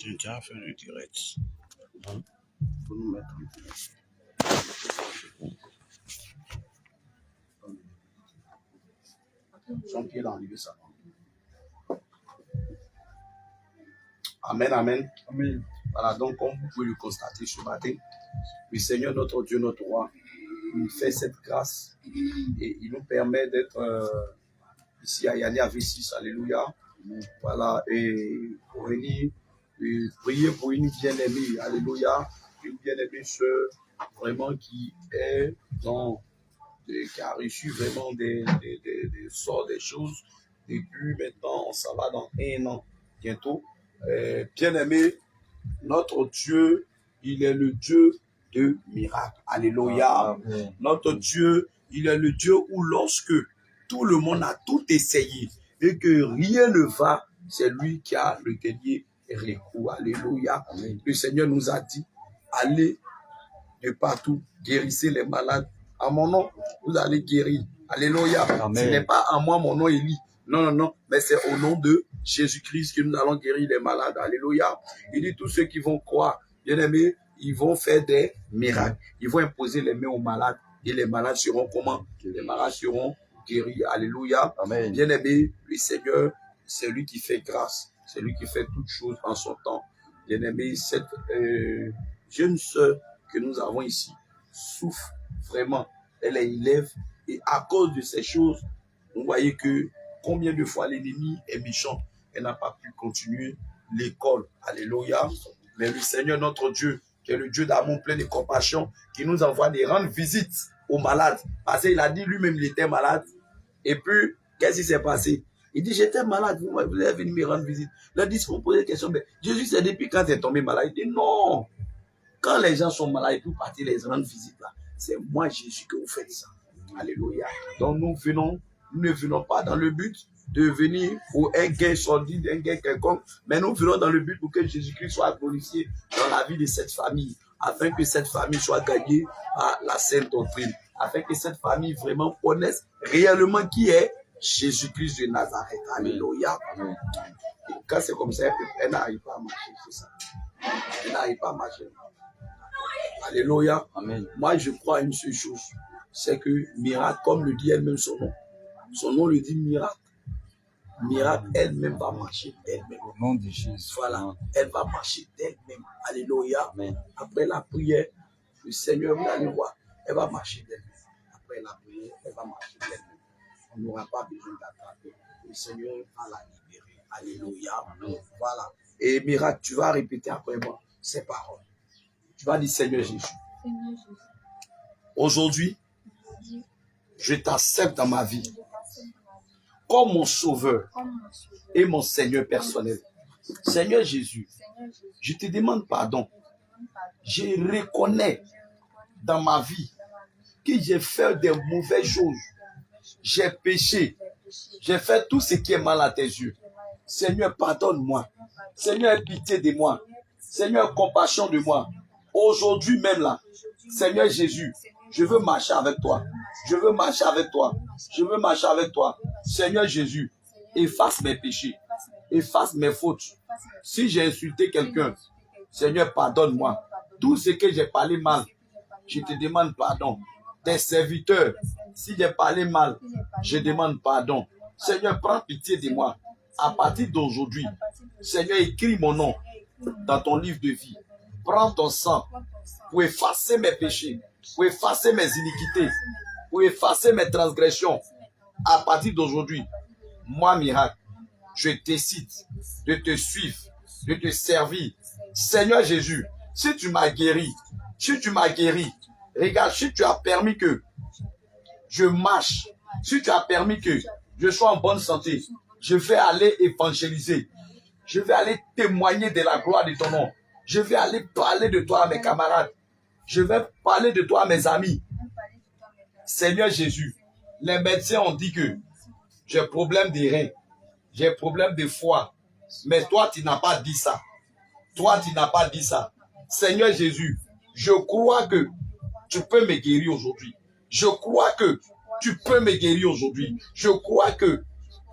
Tiens, tu as fait le direct. Hein? Faut nous mettre en direct. Son pied dans le ça. Amen, amen. Amen. Voilà, donc comme vous pouvez le constater ce matin, le Seigneur, notre Dieu, notre roi, il fait cette grâce et il nous permet d'être ici à Yanné à V6. Alléluia. Voilà, et pour venir prier pour une bien-aimée. Alléluia. Une bien-aimée sœur, vraiment qui est qui a reçu vraiment des sorts, des choses. Et puis maintenant, on s'en va dans 1 an bientôt. Bien-aimé, notre Dieu, il est le Dieu de miracles. Alléluia. Amen. Notre Dieu, il est le Dieu où lorsque tout le monde a tout essayé et que rien ne va, c'est lui qui a le dernier recours. Alléluia. Amen. Le Seigneur nous a dit, allez de partout, guérissez les malades. À mon nom, vous allez guérir. Alléluia. Amen. Ce n'est pas à moi, mon nom Élie. Non, non, non. Mais c'est au nom de Jésus-Christ que nous allons guérir les malades. Alléluia. Il dit tous ceux qui vont croire, bien aimés, ils vont faire des miracles. Ils vont imposer les mains aux malades. Et les malades seront comment? Les malades seront guéris. Alléluia. Amen. Bien aimé, le Seigneur, c'est lui qui fait grâce. C'est lui qui fait toutes choses en son temps. Bien aimé, cette jeune sœur que nous avons ici souffre vraiment. Elle est élève et à cause de ces choses, vous voyez que combien de fois l'ennemi est méchant. Elle n'a pas pu continuer l'école. Alléluia. Mais le Seigneur, notre Dieu, qui est le Dieu d'amour plein de compassion, qui nous envoie des rendre visite aux malades. Parce qu'il a dit lui-même il était malade. Et puis, qu'est-ce qui s'est passé? Il dit, j'étais malade, vous êtes venu me rendre visite. Le discours posait des questions, mais Jésus, c'est depuis quand tu es tombé malade? Il dit, non. Quand les gens sont malades et puis partir les rendre visite là, c'est moi Jésus que vous faites ça. Alléluia. Donc nous ne venons pas dans le but de venir pour un gain sordide, un gain quelconque, mais nous venons dans le but pour que Jésus-Christ soit glorifié dans la vie de cette famille, afin que cette famille soit gagnée par la sainte doctrine, afin que cette famille vraiment connaisse réellement qui est Jésus-Christ de Nazareth. Alléluia. Et quand c'est comme ça, elle n'arrive pas à marcher, c'est ça. Elle n'arrive pas à marcher. Alléluia. Amen. Moi, je crois à une seule chose. C'est que miracle, comme le dit elle-même son nom. Son nom le dit miracle. Miracle, elle-même va marcher d'elle-même. Au nom de Jésus. Voilà. Elle va marcher d'elle-même. Alléluia. Amen. Après la prière, le Seigneur, vous allez voir, elle va marcher d'elle-même. Après la prière, elle va marcher d'elle-même. On n'aura pas besoin d'attraper. Le Seigneur va la libérer. Alléluia. Amen. Voilà. Et miracle, tu vas répéter après moi ces paroles. Tu vas dire, Seigneur Jésus, aujourd'hui, je t'accepte dans ma vie comme mon sauveur et mon Seigneur personnel. Seigneur Jésus, je te demande pardon. Je reconnais dans ma vie que j'ai fait des mauvaises choses. J'ai péché. J'ai fait tout ce qui est mal à tes yeux. Seigneur, pardonne-moi. Seigneur, aie pitié de moi. Seigneur, compassion de moi. Aujourd'hui même là, Seigneur Jésus, je veux marcher avec toi. Je veux marcher avec toi. Je veux marcher avec toi. Seigneur Jésus, efface mes péchés. Efface mes fautes. Si j'ai insulté quelqu'un, Seigneur, pardonne-moi. Tout ce que j'ai parlé mal, je te demande pardon. Tes serviteurs, si j'ai parlé mal, je demande pardon. Seigneur, prends pitié de moi. À partir d'aujourd'hui, Seigneur, écris mon nom dans ton livre de vie. Prends ton sang pour effacer mes péchés, pour effacer mes iniquités, pour effacer mes transgressions. À partir d'aujourd'hui, moi, miracle, je décide de te suivre, de te servir. Seigneur Jésus, si tu m'as guéri, regarde, si tu as permis que je marche, si tu as permis que je sois en bonne santé, je vais aller évangéliser. Je vais aller témoigner de la gloire de ton nom. Je vais aller parler de toi à mes camarades. Je vais parler de toi à mes amis. Seigneur Jésus, les médecins ont dit que j'ai problème de reins, j'ai problème de foie. Mais toi, tu n'as pas dit ça. Toi, tu n'as pas dit ça. Seigneur Jésus, je crois que tu peux me guérir aujourd'hui. Je crois que tu peux me guérir aujourd'hui. Je crois que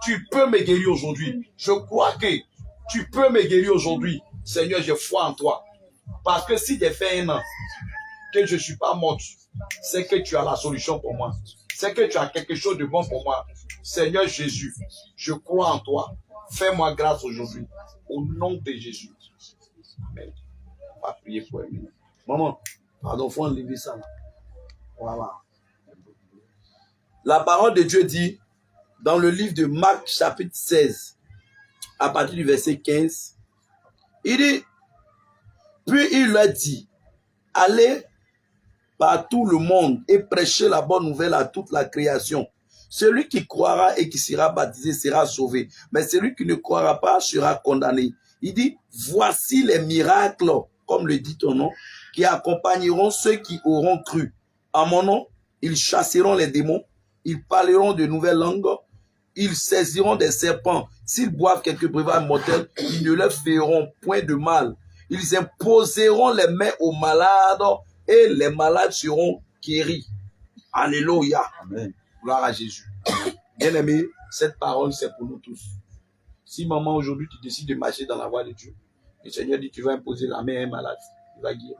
tu peux me guérir aujourd'hui. Je crois que tu peux me guérir aujourd'hui. Seigneur, je foi en toi. Parce que si j'ai fait 1 an, que je ne suis pas morte, c'est que tu as la solution pour moi. C'est que tu as quelque chose de bon pour moi. Seigneur Jésus, je crois en toi. Fais-moi grâce aujourd'hui. Au nom de Jésus. Amen. On va prier pour elle. Maman, pardon, il faut enlever ça là. Voilà. La parole de Dieu dit, dans le livre de Marc, chapitre 16, à partir du verset 15, il dit, puis il leur dit, allez par tout le monde et prêchez la bonne nouvelle à toute la création. Celui qui croira et qui sera baptisé sera sauvé, mais celui qui ne croira pas sera condamné. Il dit, voici les miracles, comme le dit ton nom, qui accompagneront ceux qui auront cru. En mon nom, ils chasseront les démons, ils parleront de nouvelles langues, ils saisiront des serpents. S'ils boivent quelques breuvages mortels, ils ne leur feront point de mal. Ils imposeront les mains aux malades et les malades seront guéris. Alléluia. Amen. Gloire à Jésus. Bien-aimé, cette parole, c'est pour nous tous. Si maman, aujourd'hui, tu décides de marcher dans la voie de Dieu, le Seigneur dit, tu vas imposer la main à un malade, il va guérir.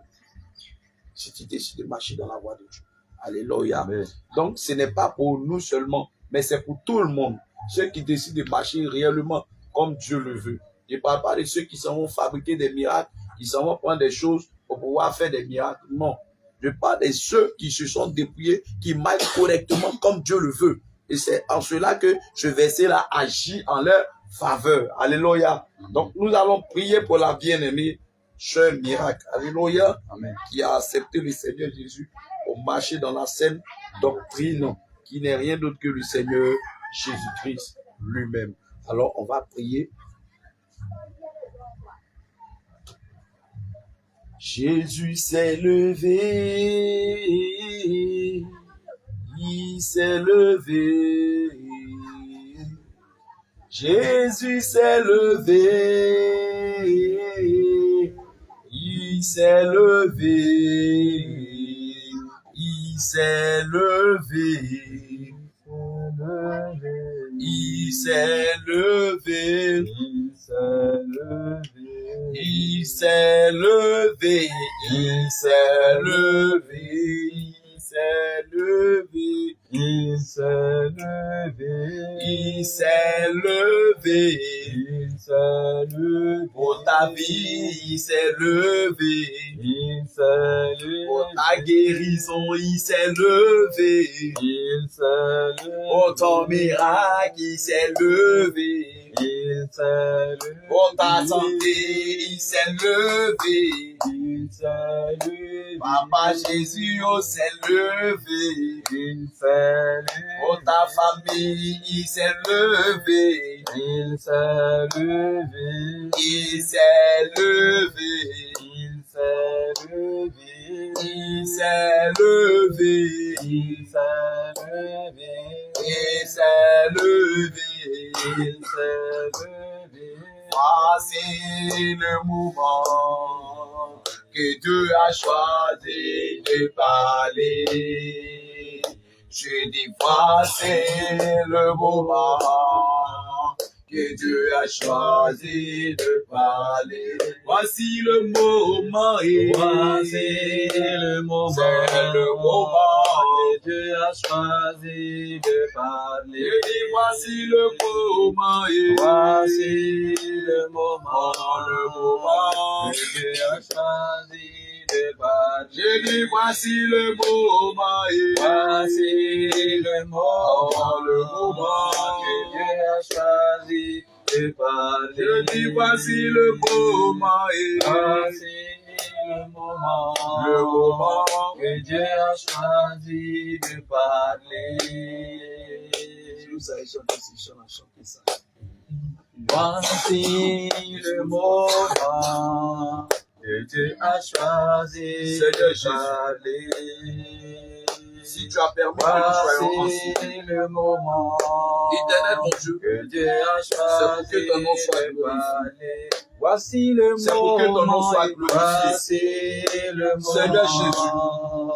Si tu décides de marcher dans la voie de Dieu. Alléluia. Amen. Donc, ce n'est pas pour nous seulement, mais c'est pour tout le monde. Ceux qui décident de marcher réellement comme Dieu le veut. Je ne parle pas de ceux qui s'en vont fabriquer des miracles, qui s'en vont prendre des choses pour pouvoir faire des miracles. Non. Je parle de ceux qui se sont dépouillés, qui marchent correctement comme Dieu le veut. Et c'est en cela que ce verset-là agit en leur faveur. Alléluia. Donc, nous allons prier pour la bien-aimée Sœur Miracle. Alléluia. Amen. Qui a accepté le Seigneur Jésus pour marcher dans la saine doctrine, qui n'est rien d'autre que le Seigneur Jésus-Christ lui-même. Alors, on va prier. Jésus s'est levé, il s'est levé. Jésus s'est levé, il s'est levé, il s'est levé, il s'est levé, il s'est levé. Il s'est levé, il s'est levé, il s'est levé, il s'est levé, il s'est levé, il s'est levé, pour ta vie, il s'est levé, il s'est levé, pour ta guérison, il s'est levé, il s'est levé, pour ton miracle, il s'est levé. Il s'est levé, pour ta santé, il s'est levé, il s'est levé, Papa Jésus, il s'est levé, il s'est levé, pour ta famille, il s'est levé, il s'est levé, il s'est levé, il s'est levé, il s'est levé, il s'est levé, il s'est levé, il s'est levé. Voici le moment que Dieu a choisi de parler. Je dis voici le moment que Dieu a choisi de parler. Voici le moment et voici le moment. C'est le moment que Dieu a choisi de parler. Je dis voici le moment et voici le moment que Dieu a choisi de parler. Je dis voici le moment et voici le moment que Dieu a choisi de parler. Je dis voici le moment et voici le moment que Dieu a choisi de parler. Vous allez chanter ça. Voici le moment que Dieu a choisi de parler. Si tu as permis que nous soyons ensemble, le moment, éternel mon Dieu, que Dieu a choisi, c'est pour que ton nom soit glorifié. Voici le moment, c'est pour que ton nom soit glorifié. Seigneur Jésus,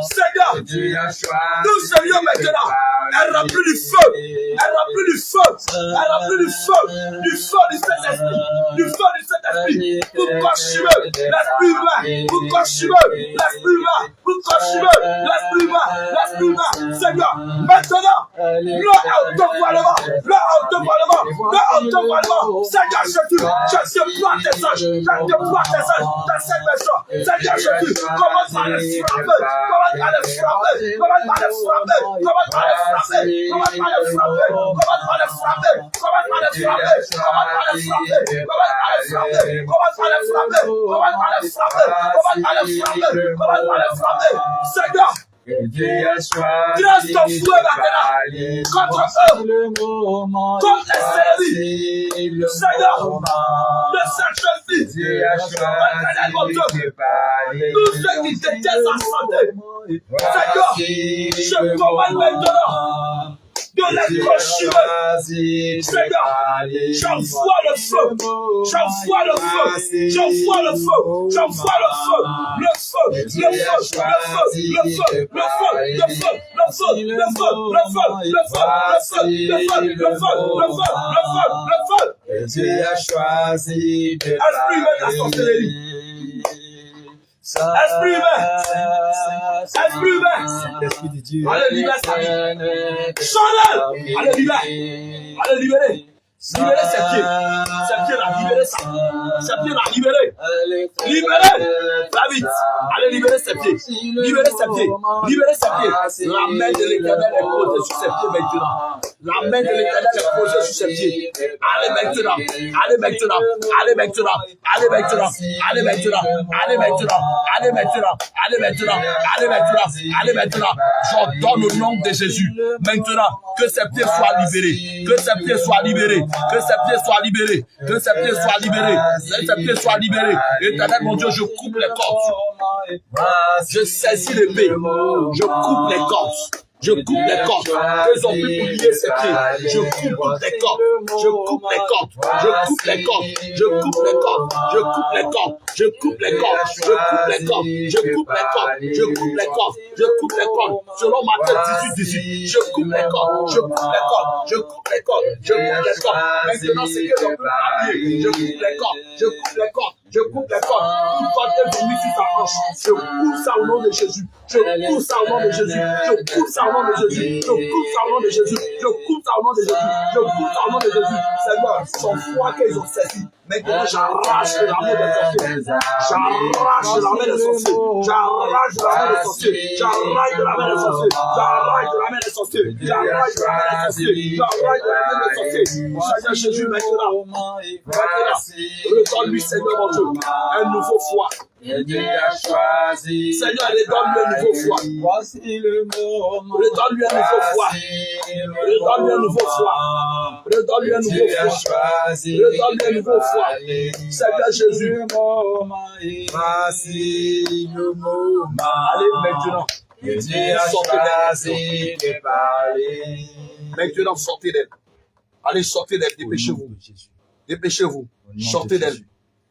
Seigneur, nous Seigneur maintenant, elle remplit du feu, elle remplit du feu, elle remplit du feu du Saint-Esprit, du feu du Saint-Esprit, pour consumer l'esprit humain, pour consumer l'esprit humain, pour consumer l'esprit humain, l'esprit humain. Seigneur, maintenant, le auto-voilement, Seigneur Jésus, je déploie tes anges, dans cette maison. Seigneur Jésus, commence à les frapper, Seigneur, grâce ton feu maintenant contre eux, contre les séries, Seigneur, de cette jeune fille, tous ceux qui détiennent sa santé, Seigneur, je commande maintenant de les consumer. Seigneur, j'envoie le feu, j'envoie le feu, j'envoie le feu, j'envoie le feu, le feu, le feu, le feu, le feu, le feu, le feu, le feu, le feu, le feu, le feu, le feu, le feu, le feu, le feu, le feu. Dieu a choisi de Esprit de la sorcellerie. Esprit humain, esprit humain, l'Esprit de Dieu. allez libérer sa vie. Chanel, allez libérer, allez libérer. Libérez ses pieds là, libérez ça. Ses pieds là, libérez. Libérez, va vite. Allez libérer ses pieds. Libérez ses pieds. Libérez ses pieds. La main de l'Éternel est posée sur ses pieds maintenant. La main de l'Éternel est posée sur ses pieds. Allez maintenant. Allez maintenant. Allez maintenant. Allez maintenant. Allez maintenant. Allez maintenant. Allez maintenant. Allez maintenant. Allez maintenant. Allez maintenant. J'ordonne au nom de Jésus. Maintenant, que ses pieds soient libérés. Que ses pieds soient libérés. Que ses pieds soient libérés. Que ses pieds soient libérés. Que ses pieds soient libérés. Éternel, mon Dieu, je coupe les cordes. Je saisis l'épée. Je coupe les cordes. Je coupe les cordes. Qu'ils ont pu oublier ses pieds. Je coupe les cordes. Je coupe les cordes. Je coupe les cordes. Je coupe les cordes. Je coupe les cordes. Je coupe les cordes. Je coupe les cordes. Je coupe les cordes. Je coupe les cordes. Je coupe les cordes. Selon Matthieu 18. Je coupe les cordes. Je coupe les cordes. Je coupe les cordes. Je coupe les cordes. Maintenant, c'est que l'on peut parler. Je coupe les cordes. Je coupe les cordes. Je coupe les cordes. Une corde est venue sur sa hanche. Je coupe ça au nom de Jésus. Je coupe ça au nom de Jésus. Je coupe ça au nom de Jésus. Je coupe ça au nom de Jésus. Je coupe ça au nom de Jésus. Je coupe ça au nom de Jésus. Seigneur, son foi qu'ils ont saisi. Maintenant, j'arrache l'armée des sorciers. J'arrache l'armée des sorciers. J'arrache l'armée des sorciers. J'arrache l'armée des sorciers. J'arrache l'armée des sorciers. J'arrache l'armée des sorciers. J'arrache l'armée des sorciers. Seigneur Jésus, maintenant, redonne-lui, Seigneur mon Dieu, un nouveau foi. Dieu a choisi. Seigneur, redonne-lui un nouveau foi. Voici le moment. Redonne-lui un nouveau foi. Redonne-lui un nouveau foi. Redonne-lui un nouveau foi. Redonne-lui un nouveau foi. Seigneur Jésus. Voici le moment. Allez maintenant. Dieu a choisi de parler. Maintenant, sortez d'elle. Allez, sortez d'elle. Dépêchez-vous. Dépêchez-vous. Sortez d'elle.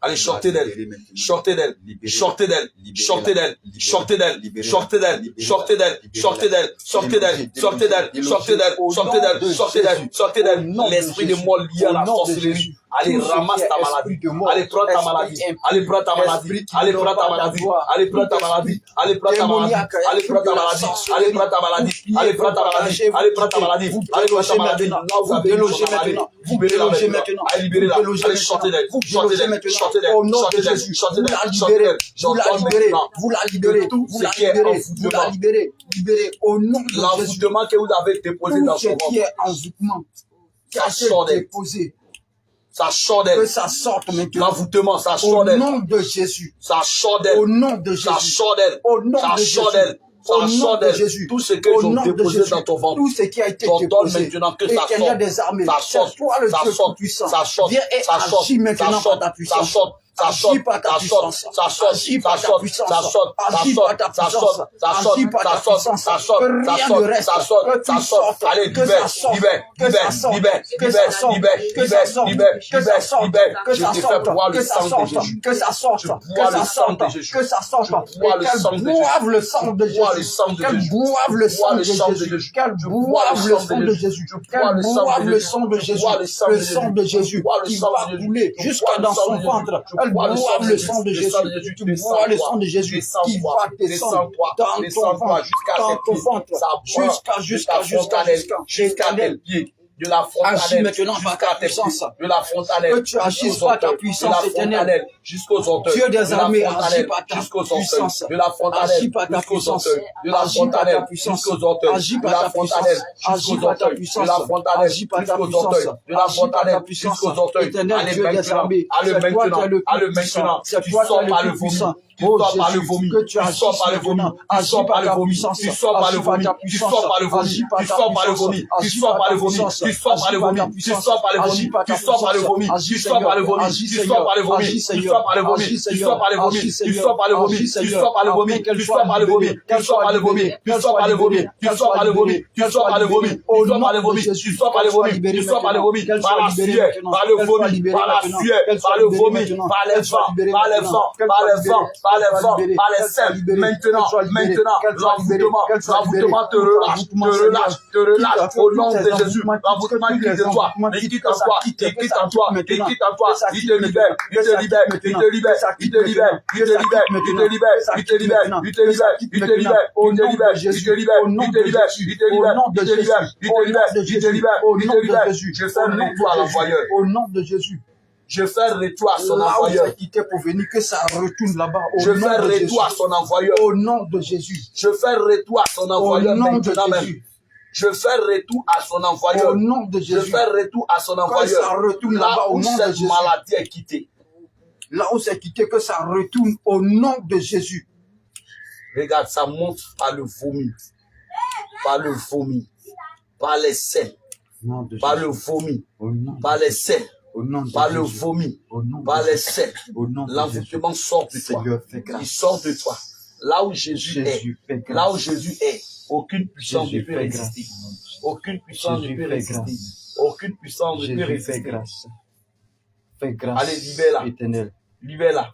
Allez, sortez d'elle, sortez d'elle, sortez d'elle, sortez d'elle, sortez d'elle, sortez d'elle, sortez d'elle, sortez d'elle, sortez d'elle, sortez d'elle, sortez d'elle, sortez d'elle, sortez d'elle, sortez d'elle. L'esprit de mort lié à la sorcellerie. Allez, ramasse ta maladie. Allez, prends ta maladie. Allez, prends ta maladie. Allez, prends ta maladie. Allez, prends ta maladie. Allez, prends ta maladie. Allez, prends ta maladie. Allez, prends ta maladie. Allez, prends ta maladie. Allez, prends ta maladie. Allez, prends ta maladie. Là, vous avez logé maintenant. Vous libérez maintenant. Allez, libérez-la. Allez, sortez d'elle. Sortez d'elle. Sortez d'elle. Au nom de Sortez Jésus, sortez vous d'elle. la Sortez libérez, d'elle. vous la libérez, vous la libérez, Tout vous ce la qui est libérez, vous envoûtement. la libérez, libérez au nom de Jésus. L'envoûtement que vous avez déposé dans Tout ce son qui ventre, est envoûtement, qui a ça sort été d'elle. déposé, Ça sort que d'elle. ça sorte maintenant. L'envoûtement, ça Au sort d'elle. nom de Jésus, Ça sort d'elle. au nom de Ça Jésus, sort d'elle. au nom Ça de sort Jésus, d'elle. Au nom sort de d'elle. Jésus. Tout ce Au qu'ils ont nom de déposé Jésus. dans ton ventre. Tout ce qui a été J'ordonne déposé. maintenant que ça Éternel sorte. des armées. Ça C'est sorte. toi le Ça Dieu sorte. tout-puissant. Ça sorte. Viens et Ça sorte. agis maintenant Ça sorte. par ta Ça puissance. sorte. Ça Agis sorte. par ta Ça sorte. puissance. Ça sorte. Agis Ça par ta sorte. puissance. Ça sorte. Ça Agis sorte. par ta Ça puissance. sorte. Ça sorte. Agis par Ça ta sorte. puissance. Ça sort. Que Ça rien sort. ne reste. Ça sort. Que Ça tu sort. sortes. Allez, Que libère. ça sorte. Libère. Que ça Libère. sorte. Libère. Que ça Libère. sorte. Libère. Que ça sorte. Libère. Que ça sorte. Libère. Que Je ça te fais sorte. boire le Que ça sang de sorte. Jésus. Que ça sorte. Je Que bois ça le sang sorte. de Jésus. Que ça sorte. Je bois le sang de Qu'elle Jésus. boive le sang de bois le Jésus. sang de Qu'elle Jésus. boive le Je bois sang le de sang de Jésus. Jésus. Qu'elle Je bois boive le le sang sang de de Jésus. Jésus. Je bois Qu'elle le sang boive de le Jésus. sang de Je Jésus. bois le sang Le de sang Jésus. de Jésus Je bois le qui sang va de Jésus. couler Je jusqu'à bois le dans sang son de Jésus. ventre. Je Elle bois le sang boive de le Jésus. sang de Le Jésus. sang de Jésus. Tu bois le sang de Jésus qui va descendre dans ton ventre, dans ton ventre, jusqu'à tes pieds. De la fontanelle Agis maintenant par ta jusqu'à tes puissance. pieds. De la fontanelle Que tu agisses jusqu'aux par ta orteils. puissance De la éternelle. fontanelle jusqu'aux orteils. Dieu des De la armées, fontanelle agis par ta jusqu'aux orteils. puissance. De la fontanelle Agis par ta jusqu'aux puissance. orteils. De la Agis par ta fontanelle puissance. jusqu'aux orteils. Agis De par la ta fontanelle puissance. Agis jusqu'aux par ta orteils. puissance. De la fontanelle Agis par ta jusqu'aux puissance. orteils. De la Agis par ta fontanelle puissance. jusqu'aux orteils. Éternel Allez Dieu des maintenant. armées, Allez c'est toi qui maintenant. es le Allez plus puissant. maintenant. C'est Tu toi qui sors es par le le plus vomi. puissant. Tu Oh sors par le Jésus, vomi. que tu Tu sors agisses par le vomi. maintenant. Tu Agis sors par par le ta vomi. puissance. Tu sors par le Agis par vomi. ta Tu puissance. sors par le vomi. Agis par Tu ta sors par le puissance. vomi. Tu Agis sors par par ta le vomi. puissance. Tu sors par le Agis par vomi. ta Tu puissance. sors par le vomi. Agis par Tu ta sors par le puissance. vomi. Agis, Tu sors par le vomi. Agis, Tu Seigneur. sors par le vomi. Agis, Tu Seigneur. sors par le vomi. Agis, Tu Seigneur. sors par le vomi. Agis, Tu Seigneur. sors par le vomi. Agis, Tu Seigneur. sors par le vomi. Afin qu'elle Tu soit sors par le vomi. libérée. Tu sors par le vomi. Tu Qu'elle sors soit par le vomi. libérée. Tu sors par le vomi. Tu Qu'elle sors soit par le vomi. libérée. Tu Au sors par le nom de vomi. Jésus. Tu sors par le Qu'elle soit vomi. libérée Tu sors par le maintenant. vomi. Qu'elle Par soit la libérée sueur, maintenant. par le Qu'elle soit vomi, libérée par la maintenant. sueur, Qu'elle soit par le libérée vomi, maintenant. par les Qu'elle soit vents, libérée par les maintenant. vents, Qu'elle par soit les libérée. vents, par les Qu'elle soit vents, libérée. par les Qu'elle soit sels. libérée. Maintenant, Qu'elle soit libérée. maintenant, Qu'elle soit libérée. l'envoûtement, Qu'elle soit libérée. l'envoûtement te relâche, te relâche, te relâche au nom de Jésus. L'envoûtement quitte de toi, il quitte en toi, il quitte en toi, il quitte en toi, il te libère, il te libère, il te libère, il te libère, il te libère, il te libère, il te libère, il te libère, il te libère, au il te nom libère, de il Jésus, te libère, au nom il de te libère, Jésus, il te libère, au nom de il te Jésus, libère, il te au nom libère, de il te Jésus, libère, au il nom te de libère. Jésus, Je fais au un nom retour à de l'envoyeur. Jésus, au nom de Jésus. Je fais retour à son Là où envoyeur. c'est quitté pour venir, que ça retourne là-bas. Je Au fais nom de Jésus. retour à son envoyeur. Au nom de Jésus. Je fais retour à son envoyeur Au nom de maintenant même. Jésus. Je fais retour à son envoyeur. Au nom de Je Jésus. fais retour à son Que ça envoyeur. retourne Là là-bas au où nom de cette Jésus. maladie est quittée. Là où c'est quitté, que ça retourne au nom de Jésus. Regarde, ça monte par le vomi. Par le vomi. Par les selles. Par le vomi. Par les selles. Par le vomi. Par les selles. L'envoûtement sort de toi. Il sort de toi. Là où Jésus est. Là où Jésus est. Aucune puissance ne peut résister. Aucune puissance ne peut résister. Aucune puissance ne peut résister. Fais grâce. Allez, libère-la. Éternel. Libère-la.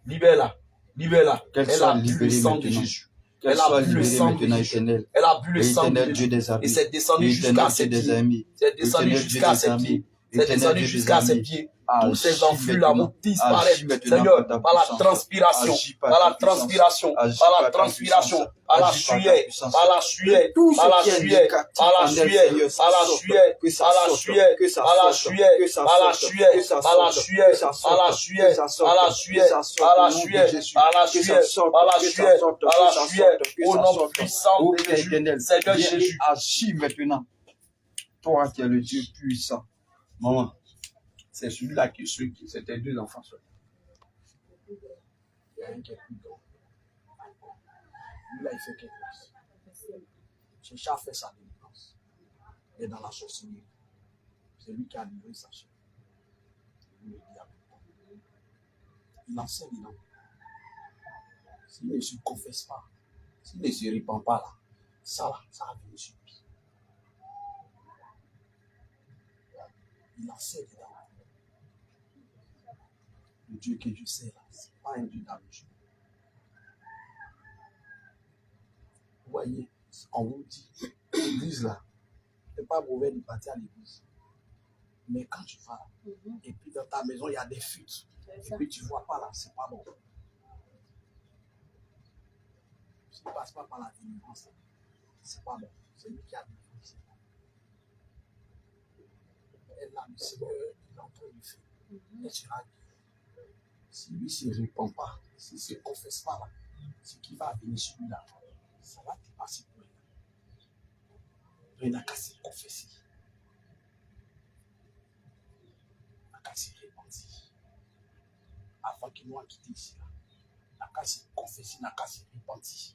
Libère-la. Libère-la. Qu'elle Elle soit a bu le libérée sang de maintenant. Jésus. Qu'elle Elle a soit bu le libérée sang de maintenant, Jésus. éternel. Elle a bu le sang de Éternel Dieu Jésus. des armées. Et c'est descendu jusqu'à Éternel ses Dieu des pieds. armées. C'est descendu Éternel Dieu jusqu'à des ses armées. pieds. C'est Éternel descendu Dieu des jusqu'à ses armées. pieds. Agis Tous ces enflux là maintenant. vont disparaître. Agis maintenant Seigneur, par ta par la puissance. transpiration, Agis par par ta la transpiration, puissance. par la Agis par ta transpiration, puissance. par la Agis par ta sueur, puissance. par la sueur, Tout par la ce qui est sueur, négatif par la en elle, sueur, Seigneur, par la sorte. sueur, Que ça par la sorte. sueur, Que ça par la sorte. sueur, Que ça par la sorte. sueur, Que ça par la sorte. sueur, Que ça par la sorte. sueur, Que ça sorte. par la Que sueur, ça sorte. par la Au nom de sueur, Jésus. par la Que ça sueur, sorte. par la Que ça sueur, sorte. par Que la ça sueur, sorte. Que au ça nom sorte. puissant Ô de Père Jésus, éternel, Seigneur viens et Jésus. agis maintenant. Toi qui es le Dieu puissant. Maman, c'est celui-là qui c'était deux enfants seuls. Il y a un qui est plus grand. Lui-là, il fait quelque chose. Chercha a fait sa délivrance. Il est dans la sorcellerie. C'est lui qui a livré sa chair. Il en sait dedans. S'il ne se confesse pas, s'il ne se répand pas là, ça va venir sur lui. Il en sait dedans. Le Dieu que je sais là, ce n'est pas un Dieu d'habitude. Vous voyez, on vous dit, l'église là, ce n'est pas mauvais de partir à l'église. Mais quand tu vas, et puis dans ta maison, il y a des fuites, et puis tu ne vois pas là, c'est pas bon. Tu ne passes pas par la délivrance, c'est pas bon. C'est lui qui a délivré. Et là, le Seigneur, il est en train de faire. Et tu vas dire, si lui ne se répand pas, s'il ne se confesse pas là, ce qui va venir sur lui là, ça va te passer pour lui. Il n'a qu'à se confesser. Il n'a qu'à se repentir. Avant qu'il nous ait quitté ici, il n'a qu'à se confesser, il n'a qu'à se repentir.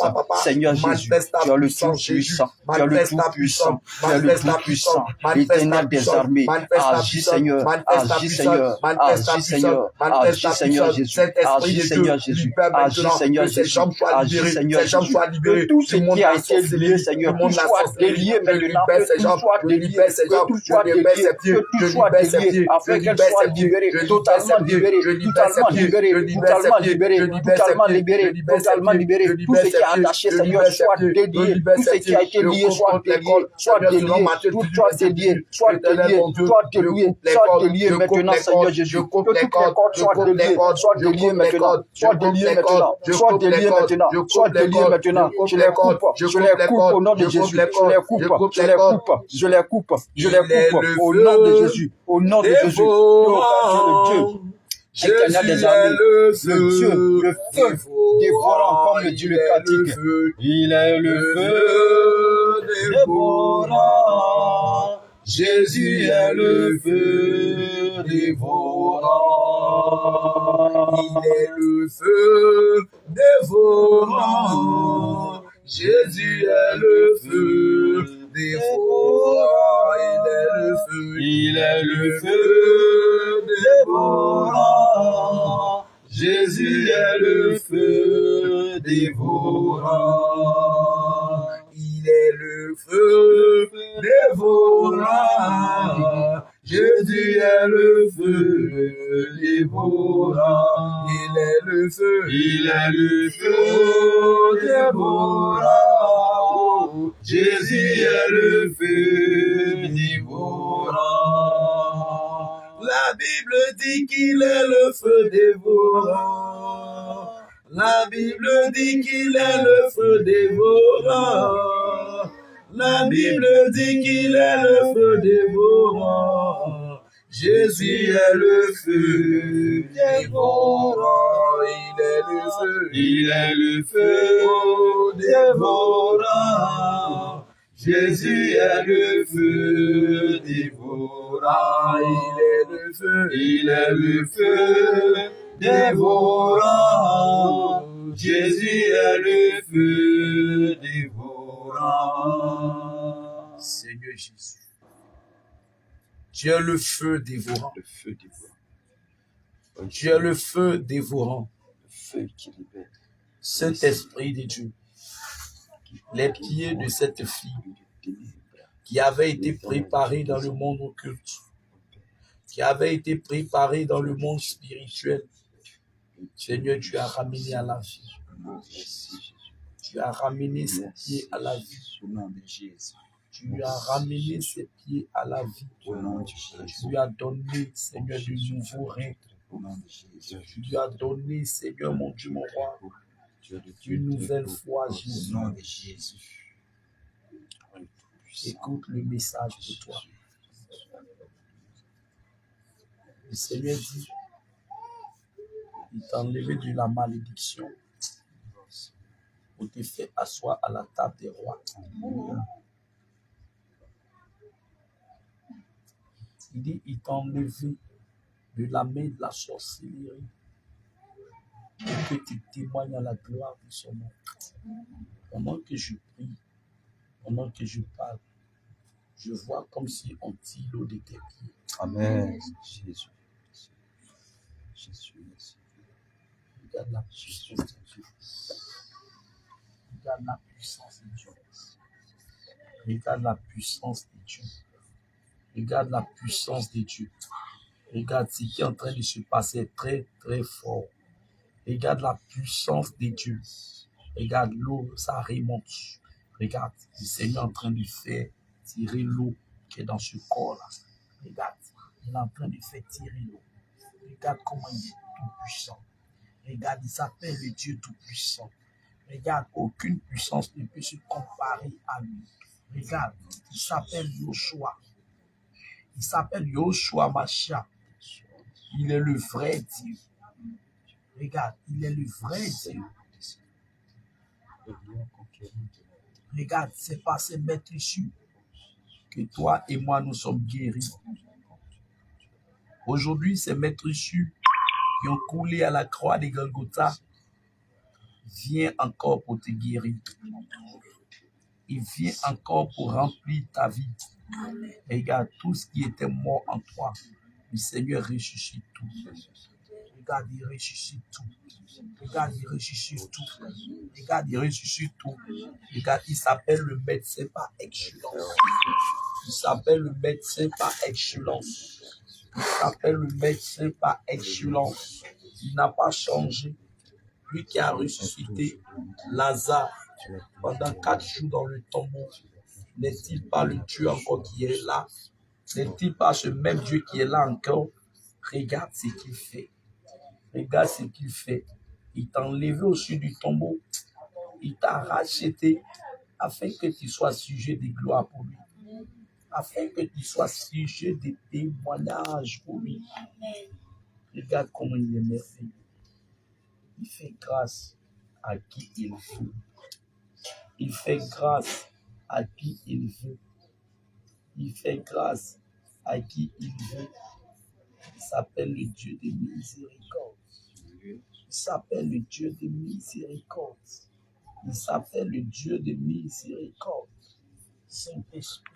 puissant. Seigneur Jésus, tu es le Tout-Puissant. Tu es le Tout-Puissant. Tu es le Tout-Puissant. L'Éternel des armées. Agis, Seigneur. Agis, Seigneur. Agis, Seigneur. Agis, Seigneur Jésus. Agis, Seigneur Jésus. Agis, Seigneur Jésus. Agis, Seigneur Jésus. Que tout ce qui a été lié, Seigneur, tout soit délié maintenant. Que tout soit délié. Que tout soit délié. Que tout soit délié. Afin qu'elle soit libérée. Totalement libérée. Totalement libérée. Totalement libérée. Totalement libérée. Totalement libérée. Tout ce qui est attaché, Seigneur, soit délié. Tout ce qui a été lié soit délié. Soit délié. Tout soit délié. Soit délié. Soit délié. Soit délié maintenant, Seigneur Jésus. Que toutes les cordes soient déliées. Soit délié maintenant. Soit délié maintenant. Soit délié maintenant. Soit délié maintenant. Je les coupe. Je les coupe au nom de Jésus. Je les coupe. Je les coupe. Je les coupe. Je les coupe au nom de Jésus. Au nom de Jésus. Le Dieu. Éternel des armées, le Dieu, le feu dévorant comme le dit le cantique. Il est le feu dévorant. Jésus est le feu dévorant. Il est le feu dévorant. Jésus est le feu dévorant. Il est le feu dévorant. Jésus est le feu dévorant. Il est le feu dévorant. Jésus est le feu dévorant. Il est le feu. Il est le feu dévorant. Jésus est le feu dévorant. La Bible dit qu'il est le feu dévorant. La Bible dit qu'il est le feu dévorant. La Bible dit qu'il est le feu dévorant. Jésus est le feu dévorant. Il est le feu. Il est le feu dévorant. Jésus est le feu dévorant. Il est le feu. Il est le feu dévorant. Jésus est le feu dévorant. Seigneur Jésus, tu es le feu dévorant. Le feu dévorant. Tu es le feu dévorant. Le feu qui libère. Saint-Esprit de Dieu, les pieds de cette fille qui avait été préparée dans le monde occulte, qui avait été préparée dans le monde spirituel, Seigneur, tu as ramené à la vie. Tu as ramené ses pieds à la vie. Tu as ramené ses pieds à la vie. Tu lui as donné, Seigneur, de nouveaux rêves. Tu lui as donné, Seigneur, mon Dieu, mon roi, une nouvelle foi, Jésus. Écoute le message de toi. Le Seigneur dit, il t'a enlevé de la malédiction pour te faire asseoir à la table des rois. Il dit, il t'a enlevé de la main de la sorcellerie pour que tu témoignes à la gloire de son nom. Pendant que je prie, pendant que je parle, je vois comme si on tire l'eau de tes pieds. Amen. Jésus. Jésus. Regarde la puissance de Dieu. Regarde la puissance de Dieu. Regarde la puissance de Dieu. Regarde la puissance de Dieu. Regarde ce qui est en train de se passer très, très fort. Regarde la puissance de Dieu. Regarde l'eau, ça remonte. Regarde, le Seigneur est en train de faire tirer l'eau qui est dans ce corps-là. Regarde, il est en train de faire tirer l'eau. Regarde comment il est tout puissant. Regarde, il s'appelle le Dieu tout-puissant. Regarde, aucune puissance ne peut se comparer à lui. Regarde, il s'appelle Yoshua. Il s'appelle Yoshua Mashiach. Il est le vrai Dieu. Regarde, il est le vrai Dieu. Regarde, c'est par ces maîtres issus que toi et moi nous sommes guéris. Aujourd'hui, ces maîtres issus qui ont coulé à la croix de Golgotha vient encore pour te guérir. Il vient encore pour remplir ta vie. Regarde, tout ce qui était mort en toi, le Seigneur ressuscite tout. Regarde, il ressuscite tout. Regarde, il ressuscite tout. Regarde, il ressuscite tout. Regarde, il s'appelle le médecin par excellence. Il s'appelle le médecin par excellence. Il s'appelle le médecin par excellence. Il n'a pas changé. Lui qui a ressuscité Lazare pendant 4 jours dans le tombeau, n'est-il pas le Dieu encore qui est là? N'est-il pas ce même Dieu qui est là encore? Regarde ce qu'il fait. Regarde ce qu'il fait. Il t'a enlevé au-dessus du tombeau. Il t'a racheté afin que tu sois sujet de gloire pour lui. Afin que tu sois sujet de témoignages pour lui. Regarde comment il est merveilleux. Il fait grâce à qui il veut. Il fait grâce à qui il veut. Il fait grâce à qui il veut. Il s'appelle le Dieu de miséricorde. Il s'appelle le Dieu de miséricorde. Il s'appelle le Dieu de miséricorde. Saint-Esprit,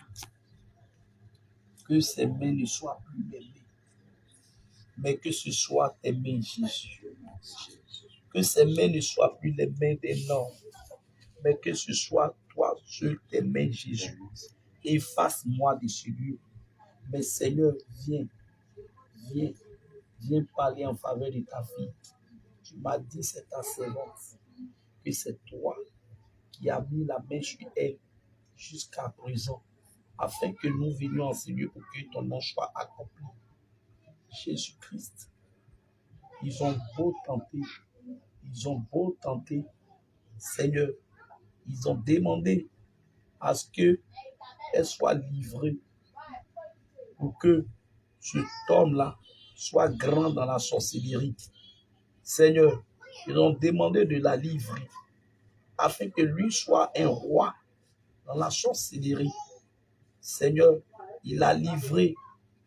que ses mains ne soient plus les mains, mais que ce soit tes mains, Jésus. Que ses mains ne soient plus les mains des hommes, mais que ce soit toi seul tes mains, Jésus. Efface-moi de ce lieu. Mais Seigneur, viens, viens, viens parler en faveur de ta fille. Tu m'as dit, c'est ta servante, que c'est toi qui as mis la main sur elle jusqu'à présent, afin que nous venions en ce lieu pour que ton nom soit accompli. Jésus-Christ, ils ont beau tenter, Seigneur, ils ont demandé à ce qu'elle soit livrée pour que cet homme-là soit grand dans la sorcellerie. Seigneur, ils ont demandé de la livrer afin que lui soit un roi dans la sorcellerie. Seigneur, il a livré,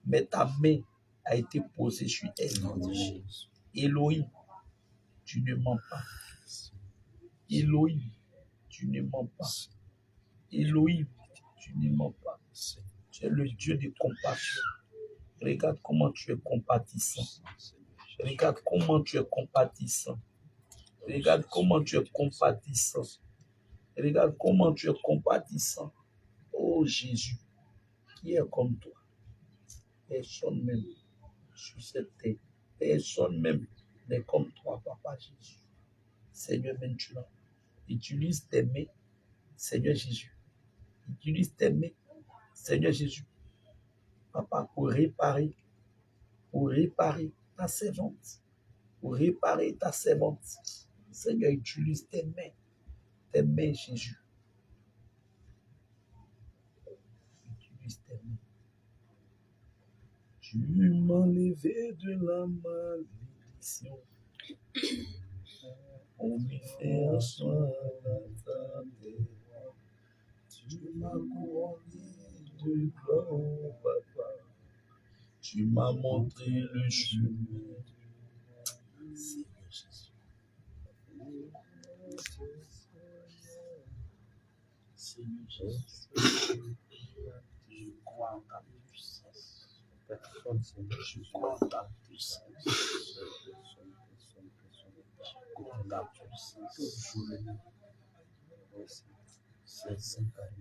mais ta main a été posée sur elle. Elohim, tu ne mens pas. Elohim, tu ne mens pas. Elohim, tu ne mens pas. Tu es le Dieu de compassion. Regarde comment tu es compatissant. Regarde comment tu es compatissant. Regarde comment tu es compatissant. Regarde comment tu es compatissant. Oh Jésus, qui est comme toi? Personne même sur cette terre. Personne même n'est comme toi, Papa Jésus. Seigneur, maintenant, utilise tes mains, Seigneur Jésus. Utilise tes mains, Seigneur Jésus. Papa, pour réparer ta servante. Pour réparer ta servante. Seigneur, utilise tes mains, Jésus. Utilise tes mains. Tu m'as enlevé de la malédiction. On m'y fait un soin à tu m'as couronné de gloire, Papa. Tu m'as montré le chemin. Seigneur Jésus. Seigneur Jésus. Je crois en ta puissance. Je crois en ta puissance. La puissance. C'est Seigneur.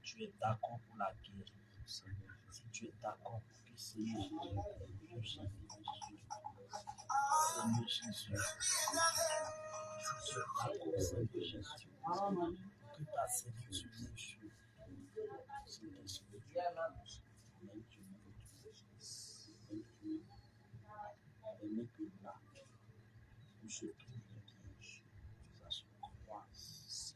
Tu es d'accord pour la guerre. Si tu es d'accord pour que Seigneur Jésus. Seigneur Jésus. Tu es d'accord, Seigneur Jésus. Que ta séduction Jésus. Saint-Esprit. Et que là, où se trouve l'Église, tu vas se croise,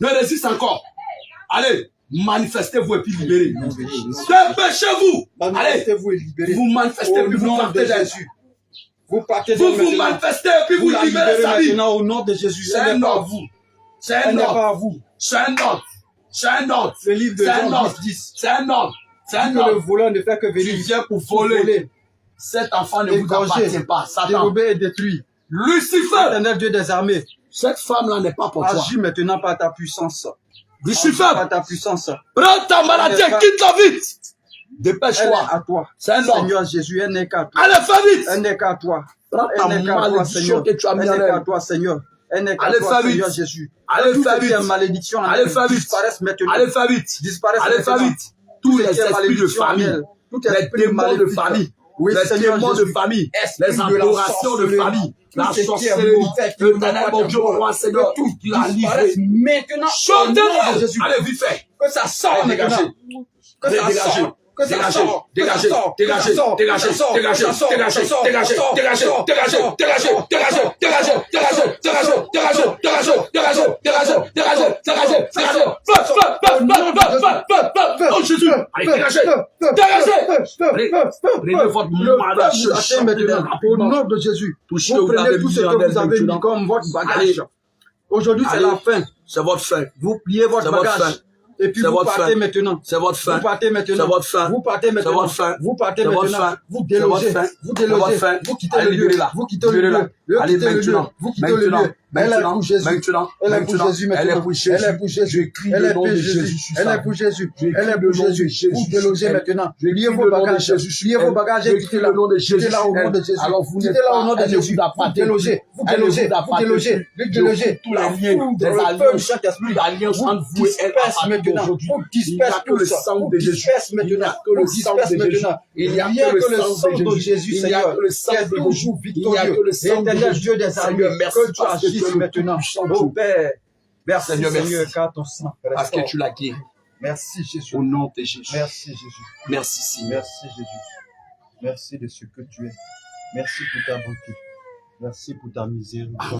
Ne résiste encore. Allez, manifestez-vous et puis libérez. Dépêchez-vous. Allez, Manifestez-vous et libérez. vous manifestez et Au puis vous nom de partez d'elle. Jésus. Vous partez Vous d'elle vous maintenant. manifestez et puis vous la libérez sa vie. maintenant au nom de Jésus. C'est Elle un n'est pas à ordre. vous. C'est un Elle n'est pas ordre. à vous. C'est un ordre. C'est un ordre. Le livre de C'est un Jean ordre. 10. C'est un ordre. C'est un Que le ordre. voleur ne fait que Tu venir. viens pour voler. Cet enfant ne vous Égorger, appartient pas. Satan. dérober et détruire. Lucifer. Éternel Dieu des armées, Cette femme-là n'est pas pour toi. agis maintenant par ta puissance. Lucifer. Par ta puissance. Prends ta maladie et quitte-la vite. Elle est Dépêche-toi. à toi. C'est un ordre. Seigneur Jésus, elle n'est qu'à toi. Allez, fais vite. Elle n'est qu'à toi. Prends ta Elle n'est qu'à toi, malédiction Seigneur. que tu as Elle mis en n'est qu'à elle. toi, Seigneur. Elle n'est qu'à Allez, toi, fais Seigneur vite. Jésus. Allez, Toutes fais ces vite. malédictions en Allez, elle fais vite. disparaissent maintenant. Allez, fais vite. Disparaissent Allez, fais maintenant. vite. Tous les Toutes ces esprits de malédictions en famille, elle. Tout les esprit démons de maléfique. famille, Oui, les Seigneur démons de Jésus. famille, Esprit les de la adorations de sorcellerie, famille, la tout ce qui est sorcellerie, mauvais, qui le ne va ténèbre, pas mon Dieu, te roi Seigneur, que tout tu l'as disparaisse livré. maintenant. Chantez Au nom de de Jésus. Allez, vite fait. Que ça sorte Allez, dégagez. maintenant. Que ça Dégagez. sorte. Que ça Dégagez, sorte. dégagez, Que ça sorte. dégagez, Que ça sorte. dégagez, Que ça sorte. dégagez, Que ça sorte. dégagez, Que ça sorte. dégagez, Que ça dégagez, sorte. dégagez, Que ça sorte. dégagez, Que ça sorte. dégagez, dégagez, dégagez, dégagez, dégagez, dégagez, dégagez, dégagez, dégagez, dégagez. Feu, oh Jésus. Allez, dégagez, dégagez. Prenez votre malade, Attends maintenant. Au nom de Jésus. Touchez Vous où vous prenez avez tout mis ce en que elle vous avez mis maintenant. comme votre Allez. bagage. Aujourd'hui, c'est Allez. la fin. C'est votre fin. Vous pliez votre C'est votre fin. bagage. Et puis C'est vous votre partez fin. maintenant. C'est votre fin. Vous partez maintenant. C'est votre fin. Vous partez maintenant. C'est votre fin. Vous partez C'est votre maintenant. fin. Vous C'est votre délogez. fin. Vous C'est votre délogez. fin. Vous quittez Allez, le lieu. libérez-la. Vous quittez le lieu. Libérez-la. Vous Allez, quittez le lieu. maintenant. Vous quittez le lieu. Maintenant. Elle est Maintenant. pour Jésus. Maintenant. Elle est pour Maintenant. Jésus Elle est maintenant. pour Jésus. Elle est pour Jésus. J'écris Elle le est nom pour de Jésus. Jésus sur Elle ça. est pour Jésus. J'écris Elle est le pour nom de Jésus. Jésus Vous sur délogez elle. maintenant. J'écris Liez le vos nom de bagages. Jésus sur Liez elle. vos bagages et J'écris quittez-la. le nom de Jésus Quittez-la au sur nom elle. de Jésus. Alors vous n'êtes Quittez-la au pas- nom de elle ne Jésus. vous Vous appartient délogez. plus. Vous Elle ne délogez. vous Vous appartient délogez. plus. Vous Je délogez. coupe tous les liens, foudre, des le feu alliances, du Saint-Esprit. plus d'alliance Vous entre vous et elle à disperse partir maintenant. d'aujourd'hui. Vous Il n'y a disperse que tout le ça. sang Vous de Jésus. disperse Il n'y a maintenant. que le Vous sang disperse de Jésus. maintenant. Il n'y a Rien que que le le sang sang de de Jésus. Jésus, Il n'y a Seigneur, que le qui sang est de Jésus. toujours Il n'y a que victorieux. le sang de Éternel Jésus. Dieu des armées, Seigneur, merci que tu parce que tu es agisses le maintenant. puissant Oh Dieu. Père, merci Seigneur, merci. Seigneur, car ton sang Parce que restaure. tu l'as guéri. Merci Jésus. Au nom de Jésus. Merci Jésus. Merci Seigneur. Merci Jésus. Merci de ce que tu es. Merci pour ta bonté. Merci pour ta miséricorde.